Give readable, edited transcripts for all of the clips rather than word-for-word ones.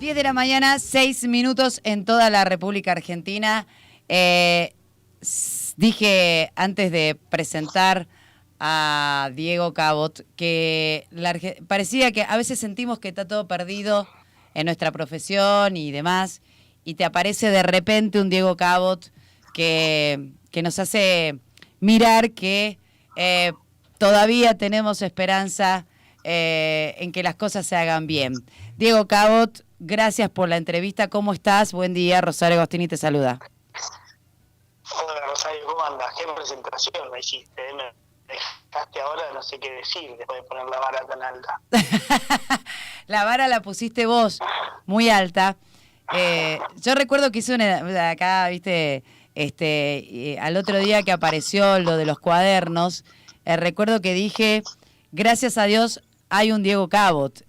10 de la mañana, 6 minutos en toda la República Argentina. Dije antes de presentar a Diego Cabot que parecía que a veces sentimos que está todo perdido en nuestra profesión y demás, y te aparece de repente un Diego Cabot que nos hace mirar que todavía tenemos esperanza en que las cosas se hagan bien. Diego Cabot, gracias por la entrevista. ¿Cómo estás? Buen día. Rosario Agostini te saluda. Hola Rosario, ¿cómo andas? ¿Qué presentación me hiciste? Me dejaste ahora, no sé qué decir después de poner la vara tan alta. La vara la pusiste vos, muy alta. Yo recuerdo que hice una acá, viste, al otro día que apareció lo de los cuadernos, recuerdo que dije, gracias a Dios hay un Diego Cabot,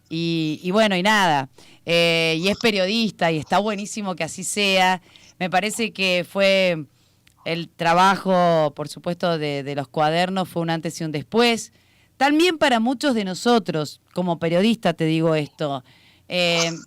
y bueno, y nada, y es periodista y está buenísimo que así sea. Me parece que fue el trabajo, por supuesto, de los cuadernos, fue un antes y un después. También para muchos de nosotros, como periodista te digo esto, en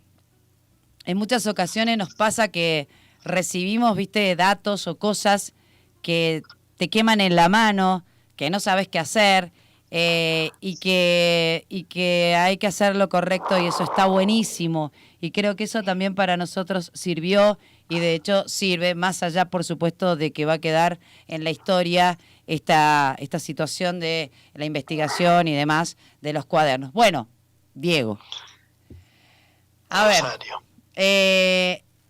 muchas ocasiones nos pasa que recibimos, viste, datos o cosas que te queman en la mano, que no sabes qué hacer, y que hay que hacer lo correcto, y eso está buenísimo. Y creo que eso también para nosotros sirvió, y de hecho sirve, más allá, por supuesto, de que va a quedar en la historia esta situación de la investigación y demás de los cuadernos. Bueno, Diego, a ver,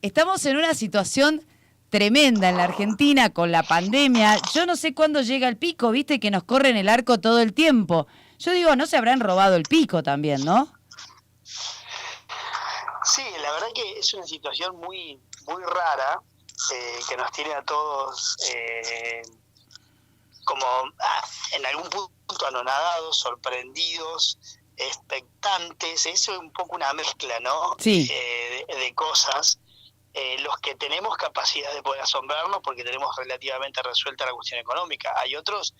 estamos en una situación tremenda en la Argentina con la pandemia. Yo no sé cuándo llega el pico, viste que nos corren el arco todo el tiempo. Yo digo, ¿no se habrán robado el pico también, no? Sí, la verdad que es una situación muy rara, que nos tiene a todos como en algún punto anonadados, sorprendidos, expectantes. Eso es un poco una mezcla, ¿no? Sí. De cosas. Los que tenemos capacidad de poder asombrarnos porque tenemos relativamente resuelta la cuestión económica. Hay otros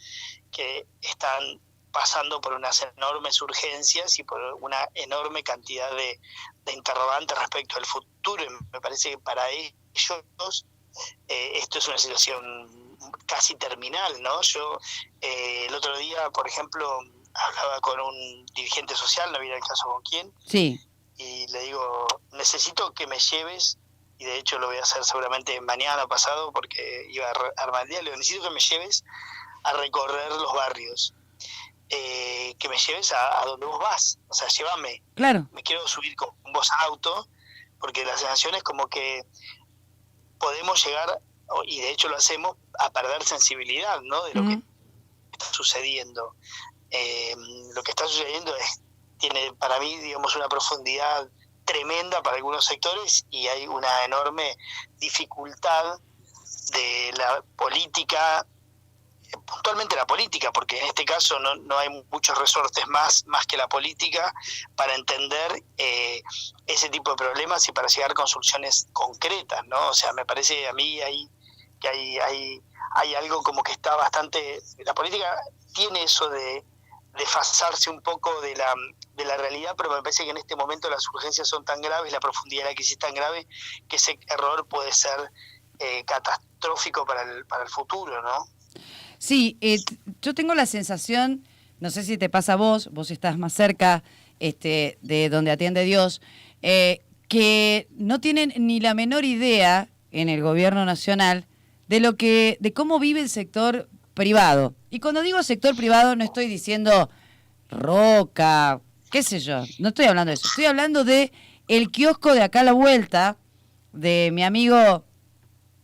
que están pasando por unas enormes urgencias y por una enorme cantidad de interrogantes respecto al futuro. Y me parece que para ellos esto es una situación casi terminal, ¿no? Yo el otro día, por ejemplo, hablaba con un dirigente social, no viene el caso con quién, sí, y le digo, necesito que me lleves, y de hecho lo voy a hacer seguramente mañana o pasado porque iba a armar el día, le digo, necesito que me lleves a recorrer los barrios. Que me lleves a donde vos vas, o sea, llévame. Claro. Me quiero subir con vos al auto, porque la sensación es como que podemos llegar, y de hecho lo hacemos, a perder sensibilidad, ¿no? De lo que está sucediendo. Lo que está sucediendo tiene para mí, digamos, una profundidad tremenda para algunos sectores, y hay una enorme dificultad de la política, puntualmente la política, porque en este caso no hay muchos resortes más que la política para entender ese tipo de problemas y para llegar con soluciones concretas, ¿no? O sea, me parece a mí que hay algo como que está bastante... La política tiene eso de desfasarse un poco de la realidad, pero me parece que en este momento las urgencias son tan graves, la profundidad de la crisis es tan grave, que ese error puede ser catastrófico para el futuro, ¿no? Sí, yo tengo la sensación, no sé si te pasa a vos estás más cerca de donde atiende Dios, que no tienen ni la menor idea en el gobierno nacional de cómo vive el sector privado. Y cuando digo sector privado no estoy diciendo Roca, qué sé yo, no estoy hablando de eso, estoy hablando de el kiosco de acá a la vuelta, de mi amigo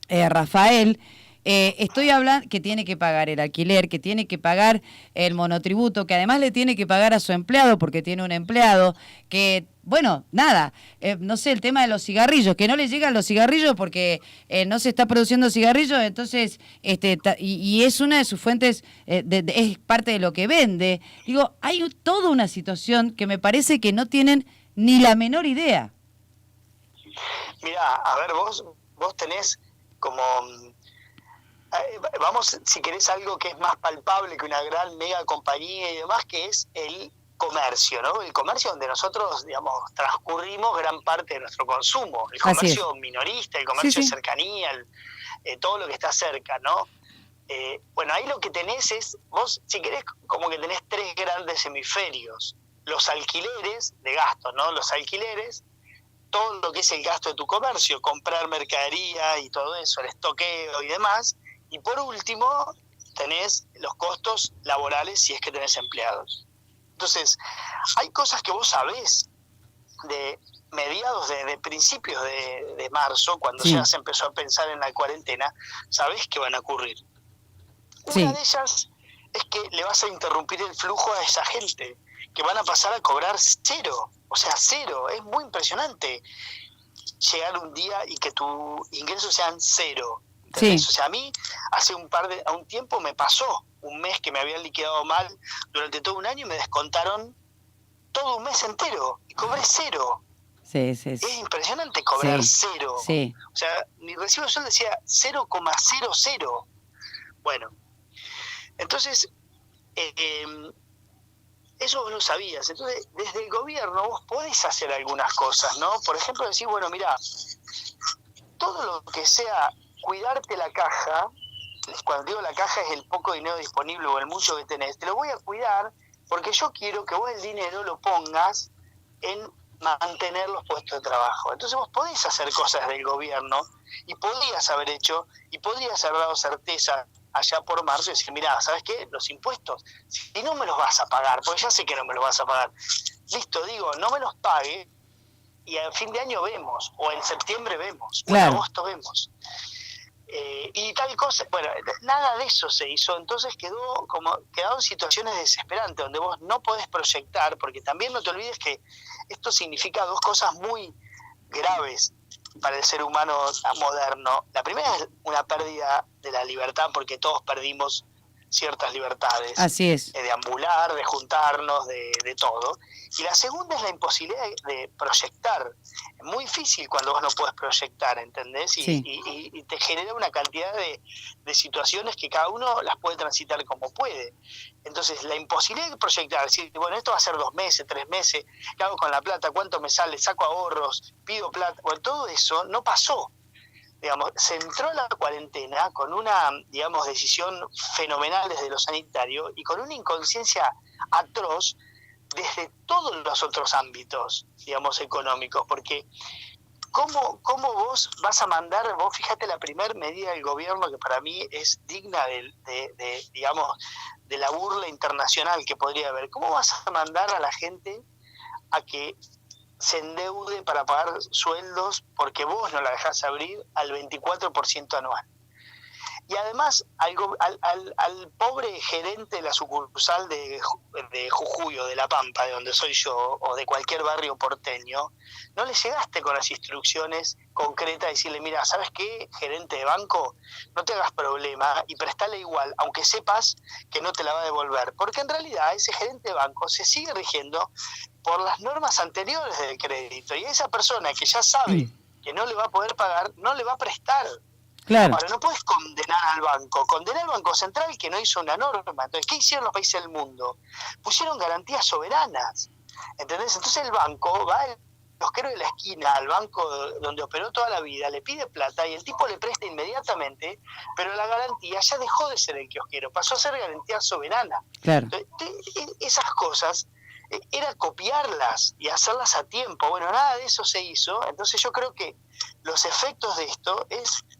Rafael. Estoy hablando que tiene que pagar el alquiler, que tiene que pagar el monotributo, que además le tiene que pagar a su empleado porque tiene un empleado, que, bueno, nada, no sé, el tema de los cigarrillos, que no le llegan los cigarrillos porque no se está produciendo cigarrillos, entonces, y es una de sus fuentes, es parte de lo que vende. Digo, hay toda una situación que me parece que no tienen ni la menor idea. Mirá, a ver, vos tenés como... Vamos, si querés, algo que es más palpable que una gran mega compañía y demás, que es el comercio, ¿no? El comercio donde nosotros, digamos, transcurrimos gran parte de nuestro consumo. El Así es. comercio minorista, el comercio de cercanía, todo lo que está cerca, ¿no? Bueno, ahí lo que tenés es, vos, si querés, como que tenés 3 grandes hemisferios. Los alquileres de gastos, ¿no? Los alquileres, todo lo que es el gasto de tu comercio, comprar mercadería y todo eso, el estoqueo y demás. Y por último, tenés los costos laborales si es que tenés empleados. Entonces, hay cosas que vos sabés de mediados, de principios de marzo, cuando ya se empezó a pensar en la cuarentena, sabés que van a ocurrir. Una de ellas es que le vas a interrumpir el flujo a esa gente, que van a pasar a cobrar 0, o sea, 0. Es muy impresionante llegar un día y que tus ingresos sean 0. Sí. O sea, a mí hace un tiempo me pasó un mes que me habían liquidado mal durante todo un año y me descontaron todo un mes entero y cobré 0. Sí. Es impresionante cobrar 0. Sí. O sea, mi recibo de sueldo decía 0,00. Bueno, entonces, eso vos lo sabías. Entonces, desde el gobierno vos podés hacer algunas cosas, ¿no? Por ejemplo, decir, bueno, mirá, todo lo que sea cuidarte la caja, cuando digo la caja es el poco dinero disponible o el mucho que tenés, te lo voy a cuidar porque yo quiero que vos el dinero lo pongas en mantener los puestos de trabajo. Entonces vos podés hacer cosas del gobierno y podrías haber hecho y podrías haber dado certeza allá por marzo y decir, mirá, ¿sabes qué? Los impuestos, si no me los vas a pagar, porque ya sé que no me los vas a pagar, listo, digo, no me los pague y al fin de año vemos, o en septiembre vemos, o en agosto vemos. Y tal cosa, bueno, nada de eso se hizo, entonces quedaron situaciones desesperantes donde vos no podés proyectar, porque también no te olvides que esto significa 2 cosas muy graves para el ser humano moderno. La primera es una pérdida de la libertad, porque todos perdimos ciertas libertades. Así es. De ambular, de juntarnos, de todo. Y la segunda es la imposibilidad de proyectar. Es muy difícil cuando vos no podés proyectar, ¿entendés? Y te genera una cantidad de situaciones que cada uno las puede transitar como puede. Entonces, la imposibilidad de proyectar, decir, bueno, esto va a ser 2 meses, 3 meses, ¿qué hago con la plata? ¿Cuánto me sale? ¿Saco ahorros? ¿Pido plata? Bueno, todo eso no pasó. Digamos, se entró a la cuarentena con una, digamos, decisión fenomenal desde lo sanitario y con una inconsciencia atroz desde todos los otros ámbitos, digamos, económicos, porque ¿cómo vos vas a mandar, vos fíjate la primera medida del gobierno que para mí es digna de digamos, de la burla internacional que podría haber, ¿cómo vas a mandar a la gente a que se endeude para pagar sueldos porque vos no la dejás abrir al 24% anual? Y además al pobre gerente de la sucursal de Jujuy o de La Pampa, de donde soy yo, o de cualquier barrio porteño, no le llegaste con las instrucciones concretas a decirle, mira, ¿sabes qué, gerente de banco? No te hagas problema y prestale igual, aunque sepas que no te la va a devolver. Porque en realidad ese gerente de banco se sigue rigiendo por las normas anteriores del crédito. Y esa persona que ya sabe que no le va a poder pagar, no le va a prestar. Claro. Ahora, no puedes condenar al banco. Condenar al Banco Central que no hizo una norma. Entonces, ¿qué hicieron los países del mundo? Pusieron garantías soberanas. ¿Entendés? Entonces el banco va al kiosquero de la esquina, al banco donde operó toda la vida, le pide plata y el tipo le presta inmediatamente, pero la garantía ya dejó de ser el kiosquero, pasó a ser garantía soberana. Claro. Entonces, esas cosas era copiarlas y hacerlas a tiempo. Bueno, nada de eso se hizo. Entonces yo creo que los efectos de esto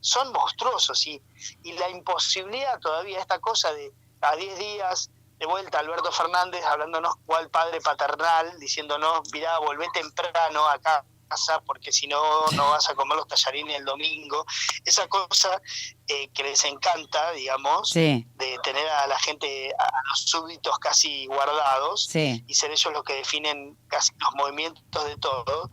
son monstruosos y la imposibilidad todavía, esta cosa de a 10 días de vuelta Alberto Fernández hablándonos cual padre paternal, diciéndonos, mirá, volvé temprano acá a casa porque si no, no vas a comer los tallarines el domingo. Esa cosa que les encanta, digamos, de tener a la gente, a los súbditos casi guardados y ser ellos los que definen casi los movimientos de todo,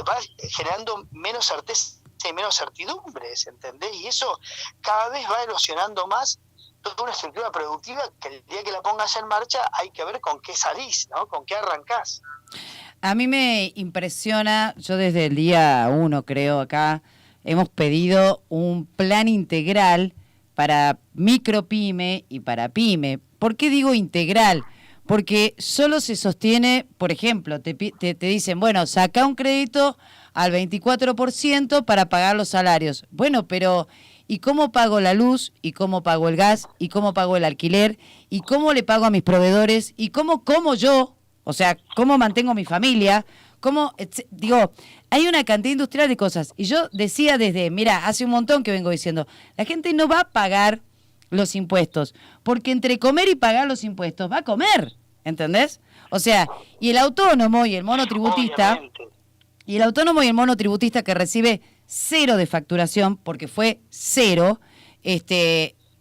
va generando menos certeza y menos certidumbres, ¿entendés? Y eso cada vez va erosionando más toda una estructura productiva que el día que la pongas en marcha hay que ver con qué salís, ¿no? Con qué arrancás. A mí me impresiona, yo desde el día 1 creo acá, hemos pedido un plan integral para micropyme y para pyme. ¿Por qué digo integral? porque solo se sostiene, por ejemplo, te dicen, bueno, saca un crédito al 24% para pagar los salarios. Bueno, pero ¿y cómo pago la luz? ¿Y cómo pago el gas? ¿Y cómo pago el alquiler? ¿Y cómo le pago a mis proveedores? ¿Y cómo como yo? O sea, ¿cómo mantengo mi familia? Digo, hay una cantidad industrial de cosas. Y yo decía mira, hace un montón que vengo diciendo, la gente no va a pagar los impuestos, porque entre comer y pagar los impuestos va a comer, ¿entendés? O sea, y el autónomo y el monotributista, que recibe 0 de facturación, porque fue 0,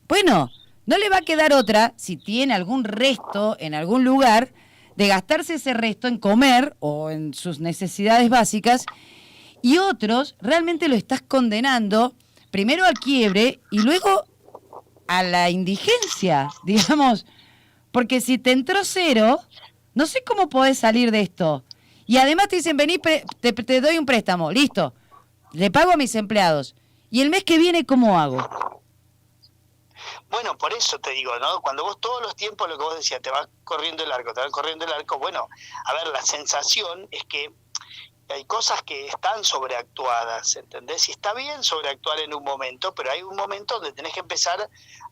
bueno, no le va a quedar otra, si tiene algún resto en algún lugar, de gastarse ese resto en comer o en sus necesidades básicas, y otros realmente lo estás condenando primero al quiebre y luego a la indigencia, digamos, porque si te entró 0, no sé cómo podés salir de esto. Y además te dicen, vení, te doy un préstamo, listo, le pago a mis empleados. ¿Y el mes que viene cómo hago? Bueno, por eso te digo, ¿no? Cuando vos todos los tiempos, lo que vos decías, te va corriendo el arco, bueno, a ver, la sensación es que hay cosas que están sobreactuadas, ¿entendés? Y está bien sobreactuar en un momento, pero hay un momento donde tenés que empezar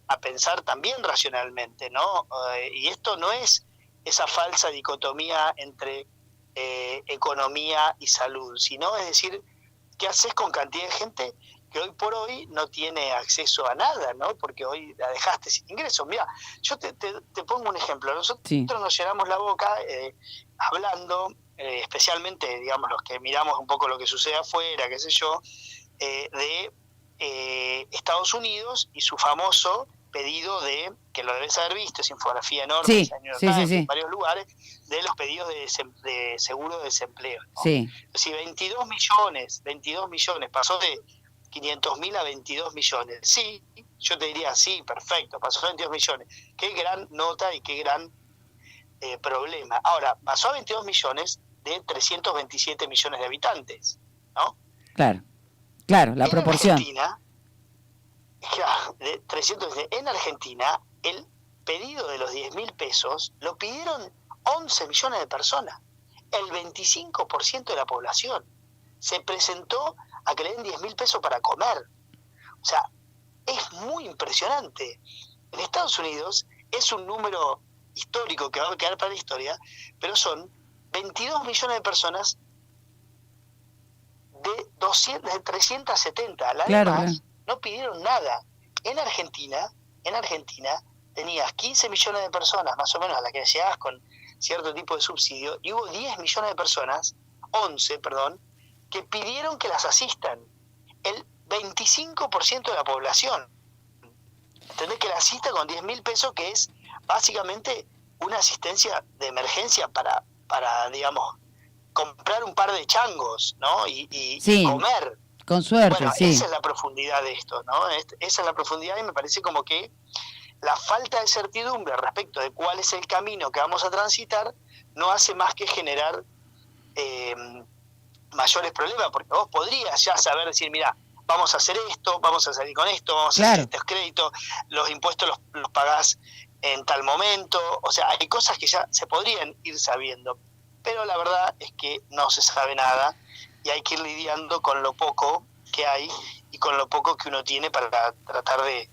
a pensar también racionalmente, ¿no? Y esto no es esa falsa dicotomía entre economía y salud, sino es decir, ¿qué haces con cantidad de gente que hoy por hoy no tiene acceso a nada, ¿no? Porque hoy la dejaste sin ingresos. Mira, yo te pongo un ejemplo. Nosotros nos llenamos la boca hablando, especialmente, digamos, los que miramos un poco lo que sucede afuera, qué sé yo, de Estados Unidos y su famoso pedido que lo debes haber visto, es infografía enorme, en varios lugares, de los pedidos de seguro de desempleo, ¿no? Sí. Si 22 millones, pasó de 500.000 a 22 millones. Sí, yo te diría, sí, perfecto, pasó a 22 millones. Qué gran nota y qué gran problema. Ahora, pasó a 22 millones de 327 millones de habitantes, ¿no? Claro, la proporción. En Argentina, el pedido de los 10.000 pesos lo pidieron 11 millones de personas, el 25% de la población. Se presentó a que le den 10.000 pesos para comer. O sea, es muy impresionante. En Estados Unidos es un número histórico que va a quedar para la historia, pero son 22 millones de personas de 370. Las demás no pidieron nada. En Argentina tenías 15 millones de personas, más o menos, a las que llegabas con cierto tipo de subsidio, y hubo 11 millones, que pidieron que las asistan. El 25% de la población. ¿Entendés? Que la asista con 10.000 pesos, que es básicamente una asistencia de emergencia para digamos, comprar un par de changos, ¿no? Y comer. Con suerte, bueno, esa es la profundidad de esto, ¿no? Esa es la profundidad, y me parece como que la falta de certidumbre respecto de cuál es el camino que vamos a transitar no hace más que generar mayores problemas, porque vos podrías ya saber decir, mira, vamos a hacer esto, vamos a salir con esto, vamos a hacer estos créditos, los impuestos los pagás en tal momento, o sea, hay cosas que ya se podrían ir sabiendo, pero la verdad es que no se sabe nada y hay que ir lidiando con lo poco que hay y con lo poco que uno tiene para tratar de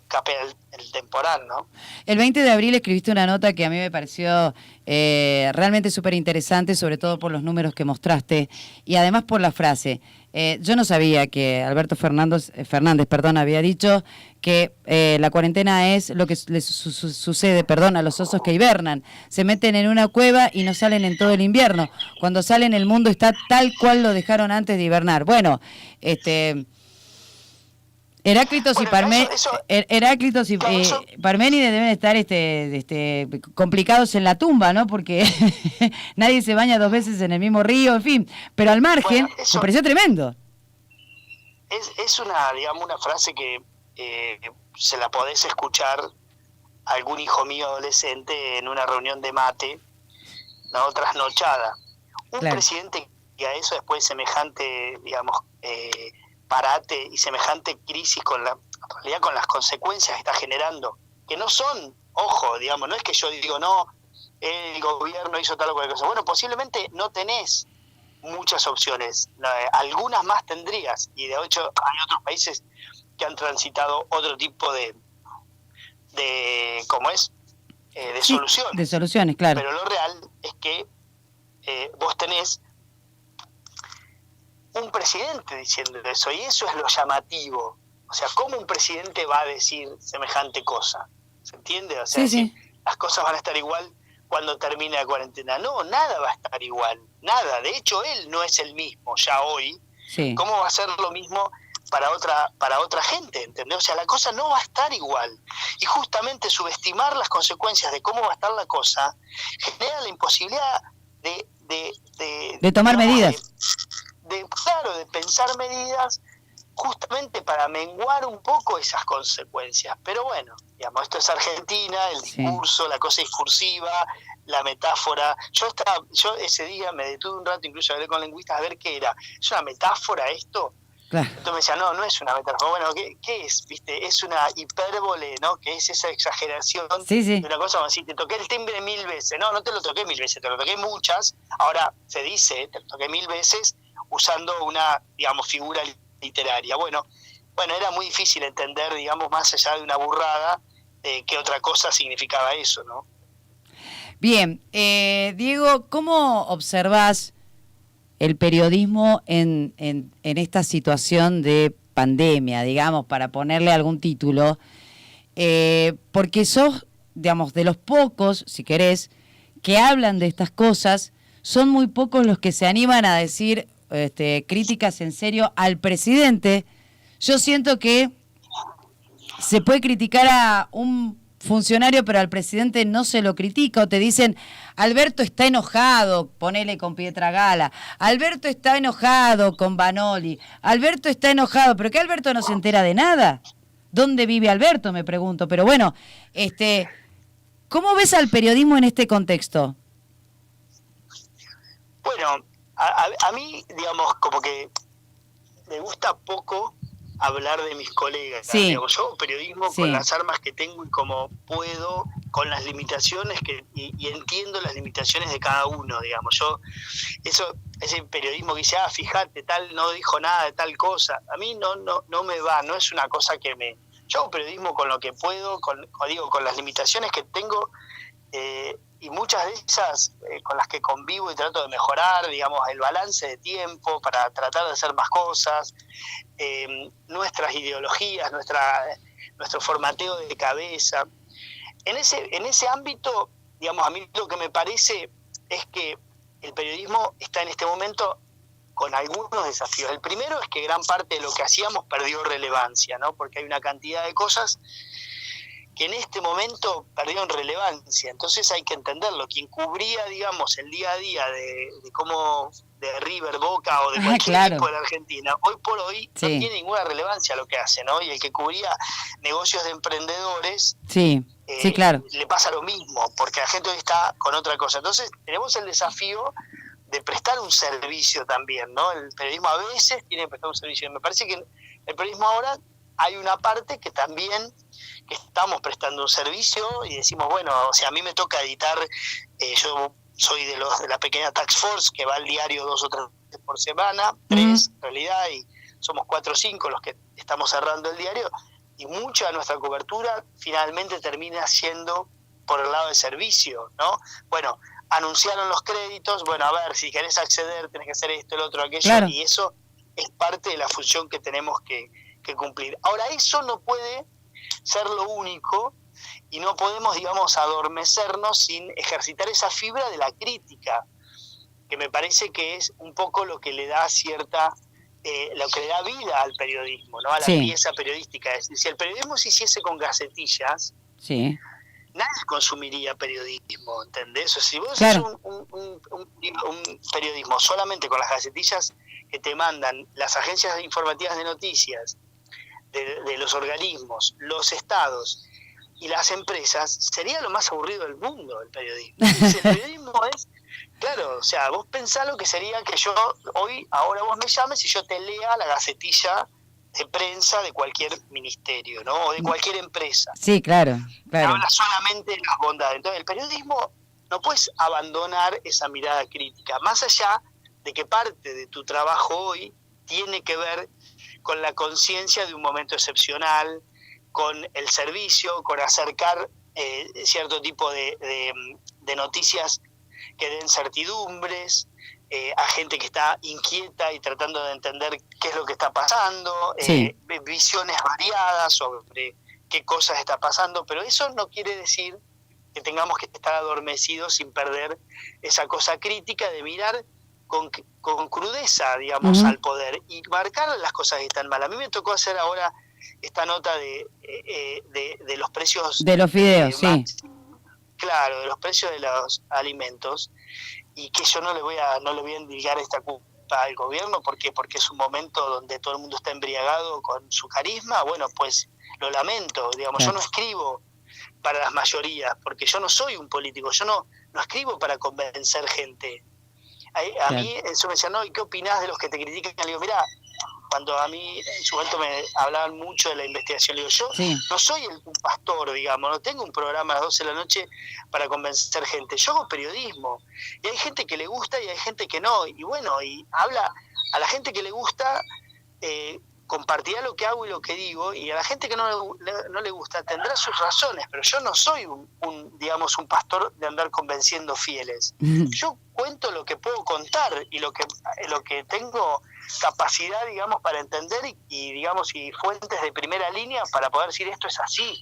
capear el temporal, ¿no? El 20 de abril escribiste una nota que a mí me pareció realmente súper interesante, sobre todo por los números que mostraste y además por la frase. Yo no sabía que Alberto Fernández, había dicho que la cuarentena es lo que les sucede, a los osos que hibernan. Se meten en una cueva y no salen en todo el invierno. Cuando salen, el mundo está tal cual lo dejaron antes de hibernar. Bueno, Heráclitos y Parménides deben estar complicados en la tumba, ¿no? Porque nadie se baña 2 veces en el mismo río, en fin. Pero al margen, me pareció tremendo. Es una frase que se la podés escuchar a algún hijo mío adolescente en una reunión de mate, ¿no? Trasnochada. Un presidente que a eso después semejante, parate y semejante crisis en realidad con las consecuencias que está generando, que no son, ojo, no es que yo digo, no, el gobierno hizo tal o cual cosa. Bueno, posiblemente no tenés muchas opciones, algunas más tendrías, y de hecho hay otros países que han transitado otro tipo de ¿cómo es? De Sí, soluciones. de soluciones, claro. Pero lo real es que vos tenés un presidente diciendo eso, y eso es lo llamativo. O sea, ¿cómo un presidente va a decir semejante cosa? ¿Se entiende? O sea, Sí. las cosas van a estar igual cuando termine la cuarentena. No, nada va a estar igual, nada. De hecho, él no es el mismo ya hoy. Sí. ¿Cómo va a ser lo mismo para otra gente? ¿Entendés? O sea, la cosa no va a estar igual. Y justamente subestimar las consecuencias de cómo va a estar la cosa genera la imposibilidad de tomar medidas. Claro, de pensar medidas justamente para menguar un poco esas consecuencias. Pero bueno, digamos, esto es Argentina, el discurso, la cosa discursiva, la metáfora. Yo ese día me detuve un rato, incluso hablé con lingüistas a ver qué era. ¿Es una metáfora esto? Claro. Entonces me decía, no es una metáfora. Bueno, ¿qué es? ¿Viste? Es una hipérbole, ¿no? Que es esa exageración de una cosa, como decir, te toqué el timbre 1000 veces. No te lo toqué 1000 veces, te lo toqué muchas. Ahora se dice, te lo toqué 1000 veces usando una, digamos, figura literaria. Bueno, era muy difícil entender, digamos, más allá de una burrada, qué otra cosa significaba eso, ¿no? Bien, Diego, ¿cómo observás el periodismo en esta situación de pandemia, digamos, para ponerle algún título? Porque sos, digamos, de los pocos, si querés, que hablan de estas cosas. Son muy pocos los que se animan a decir críticas en serio al presidente. Yo siento que se puede criticar a un funcionario, pero al presidente no se lo critica, o te dicen, Alberto está enojado, ponele con Pietragala, Alberto está enojado con Banoli, Alberto está enojado, pero que Alberto no se entera de nada. ¿Dónde vive Alberto? Me pregunto. Pero bueno, ¿cómo ves al periodismo en este contexto? Bueno, a mí, digamos, como que me gusta poco hablar de mis colegas. Sí. Digamos, yo periodismo con las armas que tengo y como puedo, con las limitaciones y entiendo las limitaciones de cada uno, digamos. Yo, ese periodismo que dice, fíjate, tal no dijo nada de tal cosa, a mí no me va, no es una cosa que me... Yo hago periodismo con lo que puedo, con las limitaciones que tengo, y muchas de esas con las que convivo y trato de mejorar, digamos, el balance de tiempo para tratar de hacer más cosas, nuestras ideologías, nuestro formateo de cabeza. En ese ámbito, digamos, a mí lo que me parece es que el periodismo está en este momento con algunos desafíos. El primero es que gran parte de lo que hacíamos perdió relevancia, ¿no? Porque hay una cantidad de cosas que en este momento perdieron relevancia. Entonces hay que entenderlo. Quien cubría, digamos, el día a día de cómo de River, Boca o de cualquier equipo de la Argentina, hoy por hoy no tiene ninguna relevancia lo que hace, ¿no? Y el que cubría negocios de emprendedores, claro, le pasa lo mismo, porque la gente hoy está con otra cosa. Entonces tenemos el desafío de prestar un servicio también, ¿no? El periodismo a veces tiene que prestar un servicio. Me parece que el periodismo ahora hay una parte que también que estamos prestando un servicio y decimos, bueno, o sea, a mí me toca editar, yo soy de la pequeña Task Force que va al diario 2 o 3 veces por semana, 3 en realidad, y somos 4 o 5 los que estamos cerrando el diario, y mucha de nuestra cobertura finalmente termina siendo por el lado del servicio, ¿no? Bueno, anunciaron los créditos, bueno, a ver, si querés acceder tenés que hacer esto, el otro, aquello, y eso es parte de la función que tenemos que cumplir. Ahora, eso no puede ser lo único y no podemos, digamos, adormecernos sin ejercitar esa fibra de la crítica, que me parece que es un poco lo que le da lo que le da vida al periodismo, ¿no? A la pieza periodística. Es decir, si el periodismo se hiciese con gacetillas, nadie consumiría periodismo, ¿entendés? O sea, si vos haces un periodismo solamente con las gacetillas que te mandan las agencias informativas de noticias, de los organismos, los estados y las empresas, sería lo más aburrido del mundo el periodismo. El periodismo es, claro, o sea, vos pensás lo que sería que yo ahora vos me llames y yo te lea la gacetilla de prensa de cualquier ministerio, ¿no? O de cualquier empresa. Sí, claro. Habla solamente de las bondades. Entonces, el periodismo no puedes abandonar esa mirada crítica, más allá de que parte de tu trabajo hoy tiene que ver con la conciencia de un momento excepcional, con el servicio, con acercar cierto tipo de noticias que den certidumbres, a gente que está inquieta y tratando de entender qué es lo que está pasando, Sí. Visiones variadas sobre qué cosas está pasando, pero eso no quiere decir que tengamos que estar adormecidos sin perder esa cosa crítica de mirar con crudeza, digamos, al poder y marcar las cosas que están mal. A mí me tocó hacer ahora esta nota de los precios de los fideos, sí. Claro, de los precios de los alimentos, y que yo no le voy a endilgar esta culpa al gobierno, porque es un momento donde todo el mundo está embriagado con su carisma. Bueno, pues lo lamento, digamos, yo no escribo para las mayorías, porque yo no soy un político, yo no escribo para convencer gente. A mí eso me decían, no, ¿y qué opinás de los que te critican? Le digo, mirá, cuando a mí en su momento me hablaban mucho de la investigación, le digo, yo no soy un pastor, digamos, no tengo un programa a las 12 de la noche para convencer gente, yo hago periodismo, y hay gente que le gusta y hay gente que no, y bueno, y habla a la gente que le gusta, compartirá lo que hago y lo que digo, y a la gente que no le gusta tendrá sus razones, pero yo no soy digamos, un pastor de andar convenciendo fieles. Yo cuento lo que puedo contar y lo que tengo capacidad, digamos, para entender y digamos, y fuentes de primera línea para poder decir esto es así.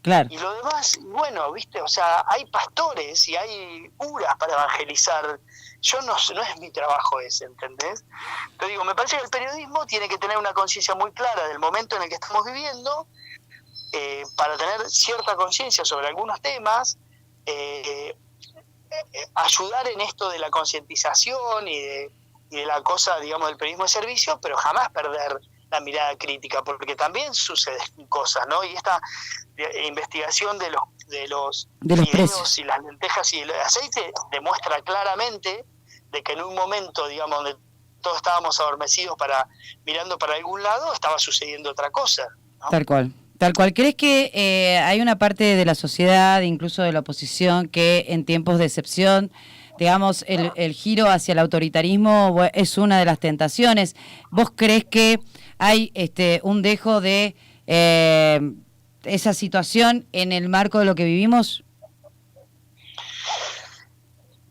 Claro. Y lo demás, bueno, viste, o sea, hay pastores y hay curas para evangelizar. Yo no es mi trabajo ese, ¿entendés? Pero digo, me parece que el periodismo tiene que tener una conciencia muy clara del momento en el que estamos viviendo, para tener cierta conciencia sobre algunos temas, ayudar en esto de la concientización y de la cosa, digamos, del periodismo de servicio, pero jamás perder la mirada crítica, porque también suceden cosas, ¿no? Y esta investigación de los fideos precios y las lentejas y el aceite demuestra claramente de que en un momento, digamos, donde todos estábamos adormecidos mirando para algún lado, estaba sucediendo otra cosa, ¿no? Tal cual. ¿Crees que hay una parte de la sociedad, incluso de la oposición, que en tiempos de excepción, digamos, el giro hacia el autoritarismo es una de las tentaciones? ¿Vos crees que hay un dejo de esa situación en el marco de lo que vivimos?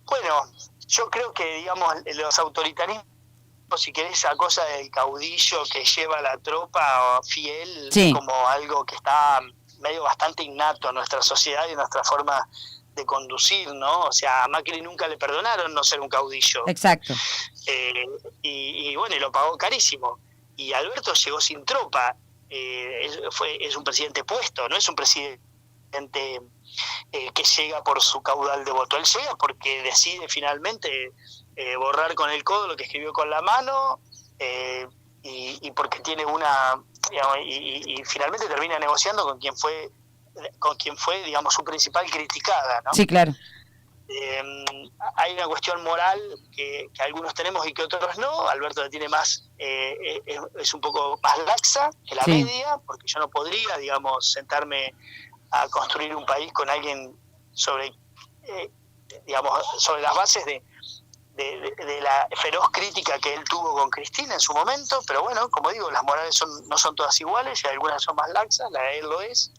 Bueno, yo creo que, digamos, los autoritarismos, si querés, esa cosa del caudillo que lleva a la tropa fiel, como algo que está medio bastante innato en nuestra sociedad y en nuestra forma de conducir, ¿no? O sea, a Macri nunca le perdonaron no ser un caudillo. Exacto. Y bueno, y lo pagó carísimo. Y Alberto llegó sin tropa. Es un presidente puesto, no es un presidente que llega por su caudal de voto. Él llega porque decide finalmente borrar con el codo lo que escribió con la mano, y porque tiene digamos, y finalmente termina negociando con quien fue, digamos, su principal criticada, ¿no? Sí, claro. Hay una cuestión moral que algunos tenemos y que otros no. Alberto la tiene más, es un poco más laxa que la media, porque yo no podría, digamos, sentarme a construir un país con alguien sobre las bases de la feroz crítica que él tuvo con Cristina en su momento. Pero bueno, como digo, las morales no son todas iguales, y algunas son más laxas, la de él lo es.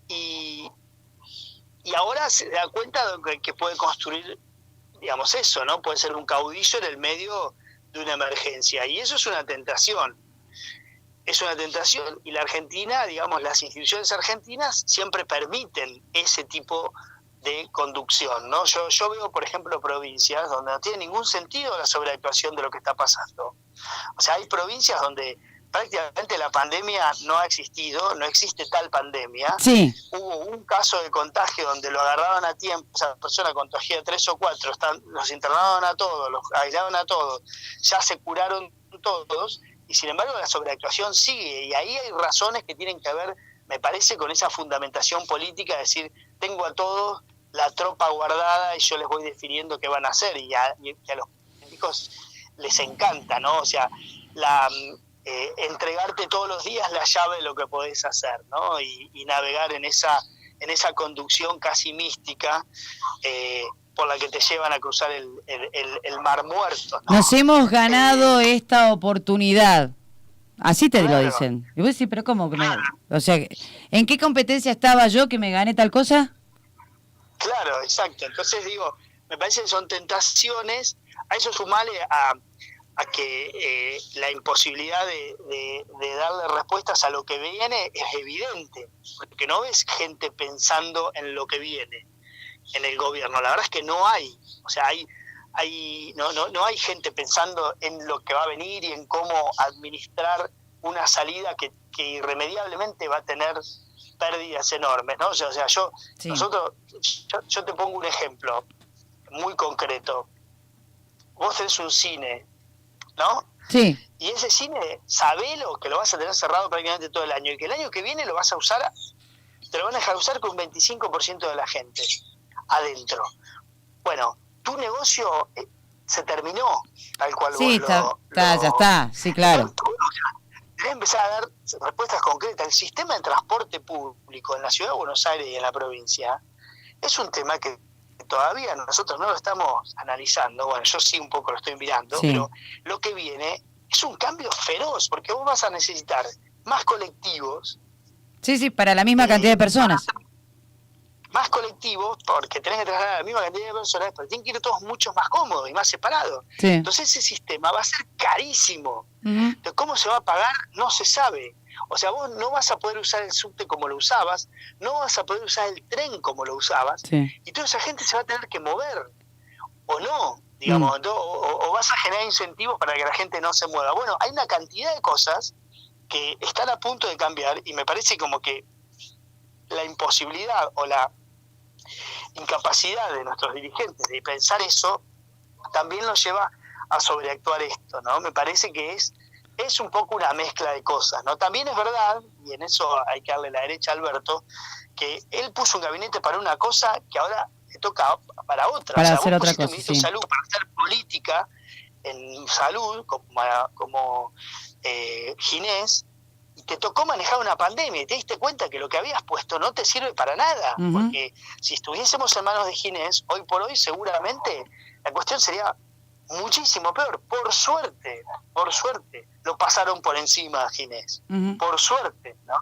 Y ahora se da cuenta de que puede construir, digamos, eso, ¿no? Puede ser un caudillo en el medio de una emergencia, y eso es una tentación. Es una tentación, y la Argentina, digamos, las instituciones argentinas siempre permiten ese tipo de conducción, ¿no? Yo veo, por ejemplo, provincias donde no tiene ningún sentido la sobreactuación de lo que está pasando. O sea, hay provincias donde prácticamente la pandemia no ha existido, no existe tal pandemia. Sí. Hubo un caso de contagio donde lo agarraban a tiempo, esa persona contagiada 3 o 4, los internaban a todos, los aislaban a todos, ya se curaron todos, y sin embargo la sobreactuación sigue, y ahí hay razones que tienen que ver, me parece, con esa fundamentación política, de decir, tengo a todos la tropa guardada y yo les voy definiendo qué van a hacer, y a los políticos les encanta, ¿no? O sea, entregarte todos los días la llave de lo que podés hacer, ¿no? Y navegar en esa en esa conducción casi mística por la que te llevan a cruzar el Mar Muerto, ¿no? Nos hemos ganado esta oportunidad. Así te claro, lo dicen. Y vos decís, pero ¿cómo? O sea, ¿en qué competencia estaba yo que me gané tal cosa? Claro, exacto. Entonces digo, me parece que son tentaciones, a eso sumale a que la imposibilidad de darle respuestas a lo que viene es evidente, porque no ves gente pensando en lo que viene en el gobierno. La verdad es que no hay, o sea, no hay gente pensando en lo que va a venir y en cómo administrar una salida que irremediablemente va a tener pérdidas enormes, ¿no? O sea, yo te pongo un ejemplo muy concreto. Vos tenés un cine, ¿no? Sí. Y ese cine, sabelo que lo vas a tener cerrado prácticamente todo el año y que el año que viene lo vas a usar, te lo van a dejar usar con un 25% de la gente adentro. Bueno, tu negocio se terminó, tal cual sí, vos ya está, sí, claro. Debe empezar a dar respuestas concretas. El sistema de transporte público en la ciudad de Buenos Aires y en la provincia es un tema que todavía nosotros no lo estamos analizando. Bueno, yo sí un poco lo estoy mirando, pero lo que viene es un cambio feroz, porque vos vas a necesitar más colectivos. Sí, para la misma cantidad de personas. Más colectivos, porque tenés que trasladar a la misma cantidad de personas, pero tienen que ir todos mucho más cómodos y más separados. Sí. Entonces ese sistema va a ser carísimo. Entonces, ¿cómo se va a pagar? No se sabe. O sea, vos no vas a poder usar el subte como lo usabas, no vas a poder usar el tren como lo usabas, y toda esa gente se va a tener que mover, o no, digamos, o vas a generar incentivos para que la gente no se mueva. Bueno, hay una cantidad de cosas que están a punto de cambiar y me parece como que la imposibilidad o la incapacidad de nuestros dirigentes de pensar eso también nos lleva a sobreactuar esto, ¿no? Me parece que es un poco una mezcla de cosas, ¿no? También es verdad, y en eso hay que darle la derecha a Alberto, que él puso un gabinete para una cosa que ahora le toca para otra. Para o sea, hacer vos otra pusiste cosa, un ministro de salud para hacer política en salud, como Ginés, y te tocó manejar una pandemia y te diste cuenta que lo que habías puesto no te sirve para nada, porque si estuviésemos en manos de Ginés, hoy por hoy seguramente la cuestión sería muchísimo peor. Por suerte, lo pasaron por encima a Ginés, por suerte, ¿no?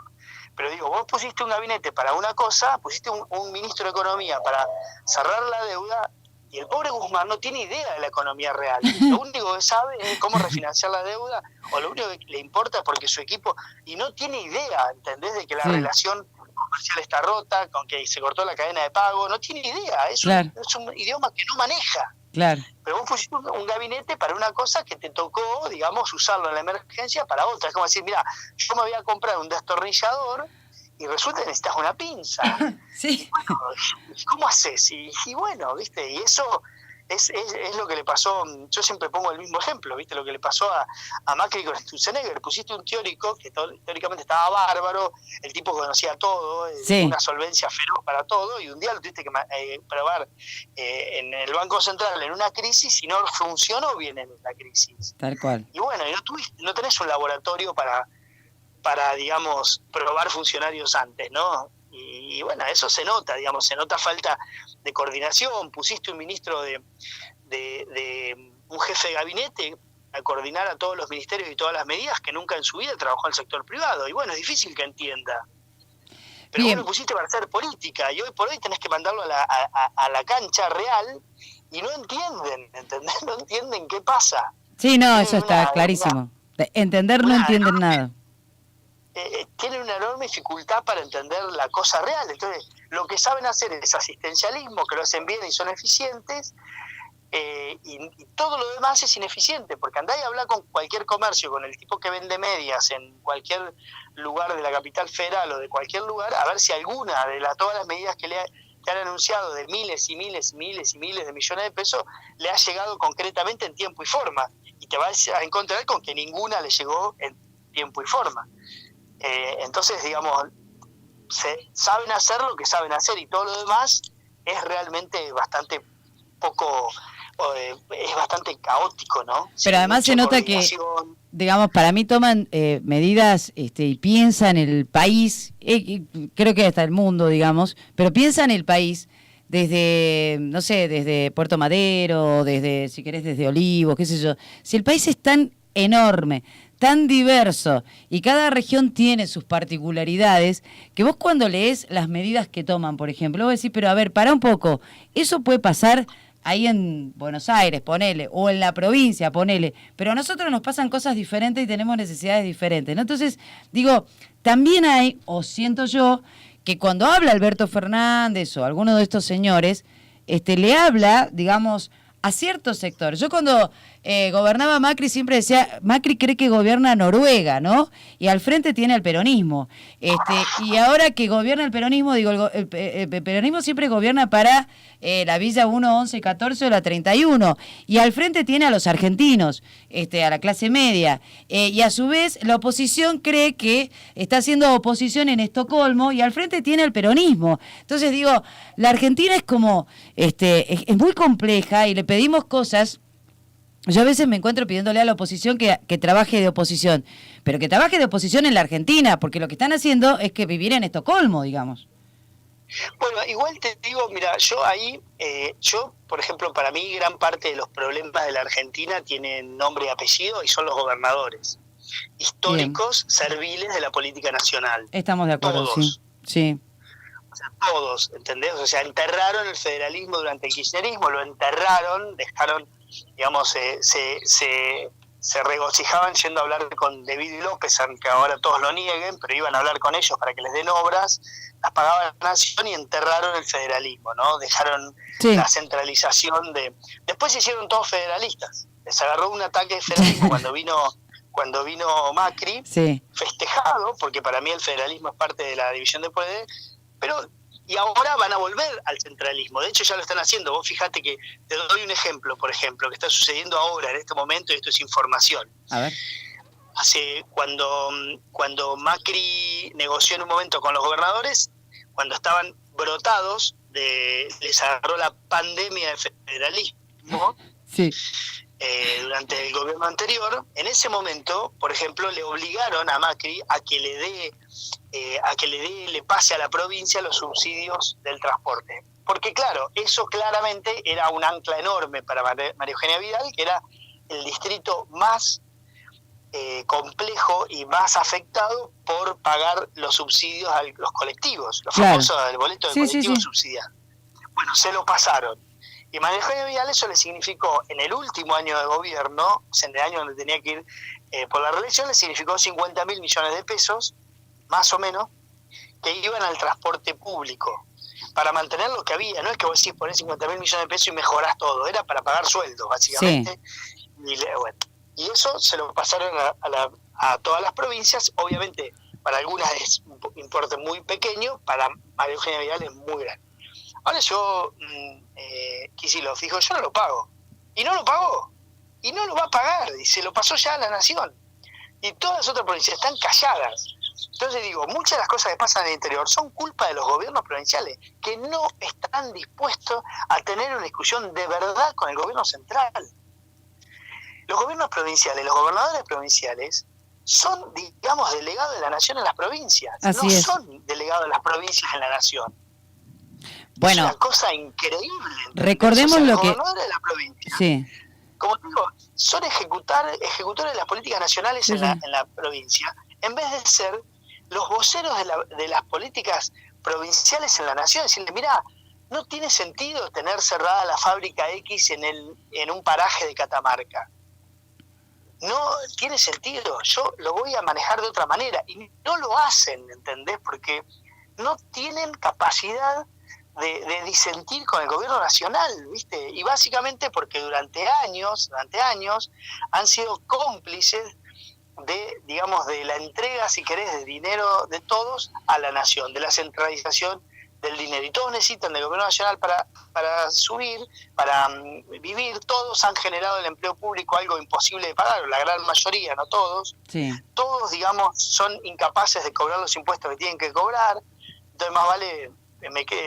Pero digo, vos pusiste un gabinete para una cosa, pusiste un ministro de Economía para cerrar la deuda, y el pobre Guzmán no tiene idea de la economía real. Lo único que sabe es cómo refinanciar la deuda, o lo único que le importa porque su equipo, y no tiene idea, ¿entendés?, de que la relación comercial está rota, con que se cortó la cadena de pago, no tiene idea, es un idioma que no maneja. Claro. Pero vos pusiste un gabinete para una cosa que te tocó, digamos, usarlo en la emergencia para otra. Es como decir, mira, yo me voy a comprar un destornillador y resulta que necesitas una pinza. Sí. Bueno, ¿cómo haces? Y bueno, ¿viste? Y eso es lo que le pasó. Yo siempre pongo el mismo ejemplo, ¿viste? Lo que le pasó a Macri con Sturzenegger. Pusiste un teórico que teóricamente estaba bárbaro, el tipo conocía todo, una solvencia feroz para todo, y un día lo tuviste que probar en el Banco Central en una crisis y no funcionó bien en la crisis. Tal cual. Y bueno, no tenés un laboratorio para digamos, probar funcionarios antes, ¿no? Y bueno, eso se nota, digamos, se nota falta de coordinación. Pusiste un ministro de un jefe de gabinete a coordinar a todos los ministerios y todas las medidas que nunca en su vida trabajó en el sector privado. Y bueno, es difícil que entienda. Pero vos lo pusiste para hacer política y hoy por hoy tenés que mandarlo a la cancha real y no entienden, ¿entendés? No entienden qué pasa. Sí, no, eso está clarísimo. Entender no entienden nada. Tienen una enorme dificultad para entender la cosa real. Entonces, lo que saben hacer es asistencialismo, que lo hacen bien y son eficientes, y todo lo demás es ineficiente, porque andá y habla con cualquier comercio, con el tipo que vende medias en cualquier lugar de la capital federal o de cualquier lugar, a ver si alguna de todas las medidas que han anunciado de miles y miles y miles y miles de millones de pesos le ha llegado concretamente en tiempo y forma, y te vas a encontrar con que ninguna le llegó en tiempo y forma. Entonces, digamos, saben hacer lo que saben hacer y todo lo demás es realmente bastante poco es bastante caótico, ¿no? Pero además se nota que, digamos, para mí toman medidas y piensan el país, creo que hasta el mundo, digamos, pero piensan el país desde, no sé, desde Puerto Madero, desde, si querés, desde Olivos, qué sé yo. Si el país es tan enorme, tan diverso, y cada región tiene sus particularidades, que vos cuando lees las medidas que toman, por ejemplo, vos decís, pero a ver, pará un poco, eso puede pasar ahí en Buenos Aires, ponele, o en la provincia, ponele, pero a nosotros nos pasan cosas diferentes y tenemos necesidades diferentes, ¿no? Entonces, digo, también hay, o siento yo, que cuando habla Alberto Fernández o alguno de estos señores, le habla, digamos, a cierto sector. Yo cuando gobernaba Macri siempre decía, Macri cree que gobierna Noruega, ¿no? Y al frente tiene el peronismo. Y ahora que gobierna el peronismo, digo, el peronismo siempre gobierna para la Villa 1, 11, 14 o la 31. Y al frente tiene a los argentinos, a la clase media. Y a su vez la oposición cree que está haciendo oposición en Estocolmo y al frente tiene el peronismo. Entonces digo, la Argentina es como, es muy compleja y le pedimos cosas. Yo a veces me encuentro pidiéndole a la oposición que trabaje de oposición, pero que trabaje de oposición en la Argentina, porque lo que están haciendo es que vivir en Estocolmo, digamos. Bueno, igual te digo, mira, yo, por ejemplo, para mí gran parte de los problemas de la Argentina tienen nombre y apellido y son los gobernadores históricos, bien, serviles de la política nacional. Estamos de acuerdo, todos. Sí. O sea, todos, ¿entendés? O sea, enterraron el federalismo durante el kirchnerismo, lo enterraron, dejaron, digamos, se regocijaban yendo a hablar con David y López, aunque ahora todos lo nieguen, pero iban a hablar con ellos para que les den obras, las pagaba la nación y enterraron el federalismo, ¿no? Dejaron la centralización de... Después se hicieron todos federalistas, les agarró un ataque de federalismo cuando vino Macri, festejado, porque para mí el federalismo es parte de la división de poderes, pero y ahora van a volver al centralismo. De hecho ya lo están haciendo. Vos fíjate que te doy un ejemplo, por ejemplo, que está sucediendo ahora, en este momento, y esto es información. A ver. Cuando Macri negoció en un momento con los gobernadores, cuando estaban brotados, les agarró la pandemia de federalismo. Sí. Durante el gobierno anterior, en ese momento, por ejemplo, le obligaron a Macri a que le pase a la provincia los subsidios del transporte. Porque claro, eso claramente era un ancla enorme para María Eugenia Vidal, que era el distrito más complejo y más afectado por pagar los subsidios a los colectivos, los famosos del boleto de colectivo subsidiado. Bueno, se lo pasaron. Y María Eugenia Vidal eso le significó, en el último año de gobierno, o sea, en el año donde tenía que ir por la reelección, le significó 50.000 millones de pesos, más o menos, que iban al transporte público, para mantener lo que había. No es que vos decís ponés 50.000 millones de pesos y mejorás todo, era para pagar sueldos, básicamente. Sí. Y eso se lo pasaron a todas las provincias, obviamente para algunas es un importe muy pequeño, para María Eugenia Vidal es muy grande. Ahora yo, Kicillof dijo, yo no lo pago. Y no lo pagó. Y no lo va a pagar. Y se lo pasó ya a la nación. Y todas las otras provincias están calladas. Entonces digo, muchas de las cosas que pasan en el interior son culpa de los gobiernos provinciales, que no están dispuestos a tener una discusión de verdad con el gobierno central. Los gobiernos provinciales, los gobernadores provinciales, son, digamos, delegados de la nación en las provincias. Así no es. Son delegados de las provincias en la nación. Bueno, es una cosa increíble. Recordemos lo que... Los gobernadores de la provincia, como digo, son ejecutores de las políticas nacionales en la provincia, en vez de ser los voceros de las políticas provinciales en la nación. Decirle, mirá, no tiene sentido tener cerrada la fábrica X en un paraje de Catamarca. No tiene sentido, yo lo voy a manejar de otra manera. Y no lo hacen, ¿entendés? Porque no tienen capacidad de disentir con el gobierno nacional, ¿viste? Y básicamente porque durante años han sido cómplices de la entrega, si querés, de dinero de todos a la nación, de la centralización del dinero. Y todos necesitan del gobierno nacional para subir, para vivir. Todos han generado el empleo público algo imposible de pagar, la gran mayoría, no todos. Sí. Todos, digamos, son incapaces de cobrar los impuestos que tienen que cobrar. Entonces más vale...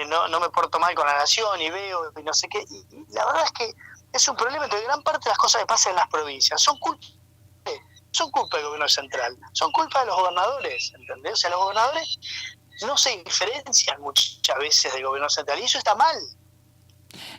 no me porto mal con la nación y veo y no sé qué, y la verdad es que es un problema. Entonces, gran parte de las cosas que pasan en las provincias son culpa del gobierno central, son culpa de los gobernadores, ¿entendés? O sea, los gobernadores no se diferencian muchas veces del gobierno central, y eso está mal.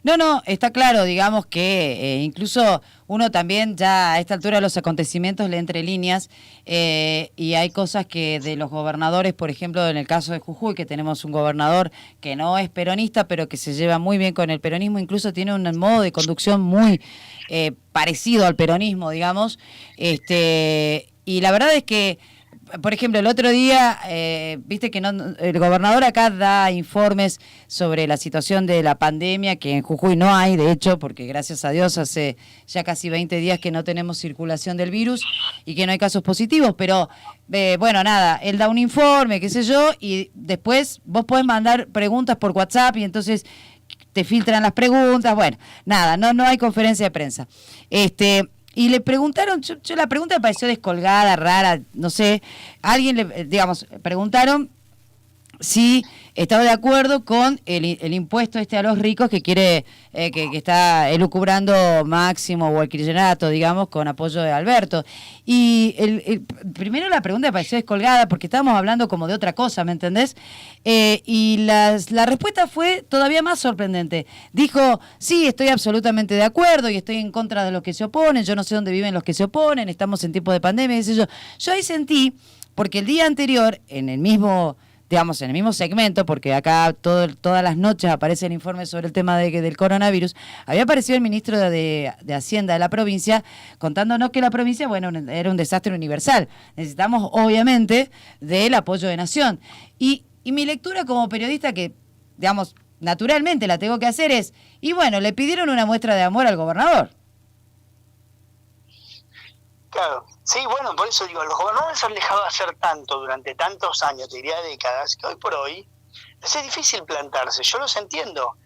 No, está claro, digamos que incluso uno también ya a esta altura de los acontecimientos lee entre líneas, y hay cosas que de los gobernadores, por ejemplo, en el caso de Jujuy, que tenemos un gobernador que no es peronista, pero que se lleva muy bien con el peronismo, incluso tiene un modo de conducción muy parecido al peronismo, digamos, y la verdad es que, por ejemplo, el otro día, viste que el gobernador acá da informes sobre la situación de la pandemia, que en Jujuy no hay, de hecho, porque gracias a Dios hace ya casi 20 días que no tenemos circulación del virus y que no hay casos positivos, pero bueno, nada, él da un informe, qué sé yo, y después vos podés mandar preguntas por WhatsApp y entonces te filtran las preguntas, bueno, nada, no hay conferencia de prensa. Y le preguntaron, yo la pregunta me pareció descolgada, rara, no sé, preguntaron si estaba de acuerdo con el impuesto a los ricos que quiere, que está elucubrando Máximo o el kirchnerarato, digamos, con apoyo de Alberto. Y primero la pregunta me pareció descolgada porque estábamos hablando como de otra cosa, ¿me entendés? Y la respuesta fue todavía más sorprendente. Dijo, sí, estoy absolutamente de acuerdo y estoy en contra de los que se oponen, yo no sé dónde viven los que se oponen, estamos en tiempo de pandemia, qué sé yo. Yo ahí sentí, porque el día anterior, en el mismo segmento, porque acá todas las noches aparece el informe sobre el tema del coronavirus, había aparecido el ministro de Hacienda de la provincia contándonos que la provincia, bueno, era un desastre universal. Necesitamos, obviamente, del apoyo de Nación. Y mi lectura como periodista, que, digamos, naturalmente la tengo que hacer es, y bueno, le pidieron una muestra de amor al gobernador. Claro, sí, bueno, por eso digo, los gobernadores han dejado de hacer tanto durante tantos años, te diría décadas, que hoy por hoy les es difícil plantarse, yo los entiendo,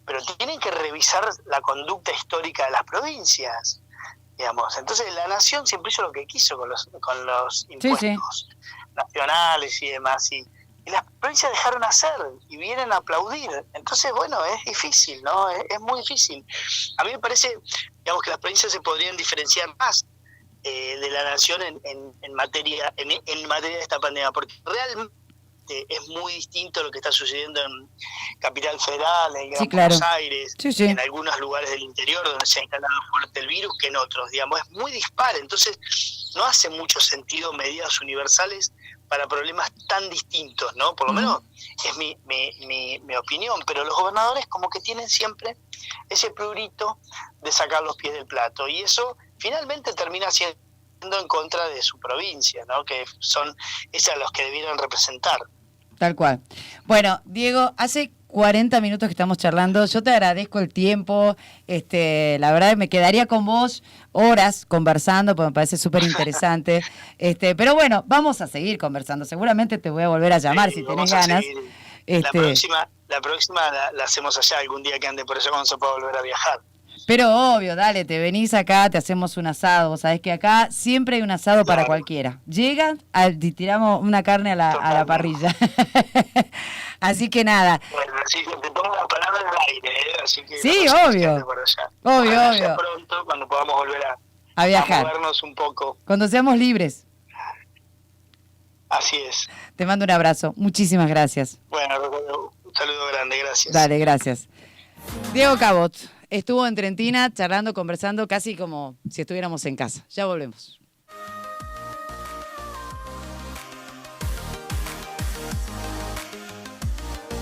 pero tienen que revisar la conducta histórica de las provincias, digamos. Entonces la nación siempre hizo lo que quiso con los impuestos nacionales y demás, y las provincias dejaron hacer y vienen a aplaudir. Entonces, bueno, es difícil, ¿no? Es muy difícil. A mí me parece, digamos, que las provincias se podrían diferenciar más de la nación en materia de esta pandemia, porque realmente es muy distinto lo que está sucediendo en Capital Federal, en Buenos Aires, en algunos lugares del interior donde se ha instalado fuerte el virus, que en otros, digamos, es muy dispar. Entonces no hace mucho sentido medidas universales para problemas tan distintos, ¿no? Por lo menos es mi opinión, pero los gobernadores como que tienen siempre ese prurito de sacar los pies del plato, y eso finalmente termina siendo en contra de su provincia, ¿no? Que son esos los que debieran representar. Tal cual. Bueno, Diego, hace 40 minutos que estamos charlando, yo te agradezco el tiempo, la verdad me quedaría con vos horas conversando, porque me parece súper interesante, pero bueno, vamos a seguir conversando, seguramente te voy a volver a llamar si tenés ganas. La próxima la hacemos allá algún día que ande por eso cuando se pueda volver a viajar. Pero obvio, dale, te venís acá, te hacemos un asado. Vos sabés que acá siempre hay un asado para cualquiera. Llegan, tiramos una carne a la parrilla. Así que nada. Bueno, así que te pongo la palabra en el aire, ¿eh? Así que sí, obvio. Obvio. Pronto, cuando podamos volver a viajar. A movernos un poco. Cuando seamos libres. Así es. Te mando un abrazo. Muchísimas gracias. Bueno, un saludo grande, gracias. Dale, gracias. Diego Cabot estuvo en Trentina charlando, conversando, casi como si estuviéramos en casa. Ya volvemos.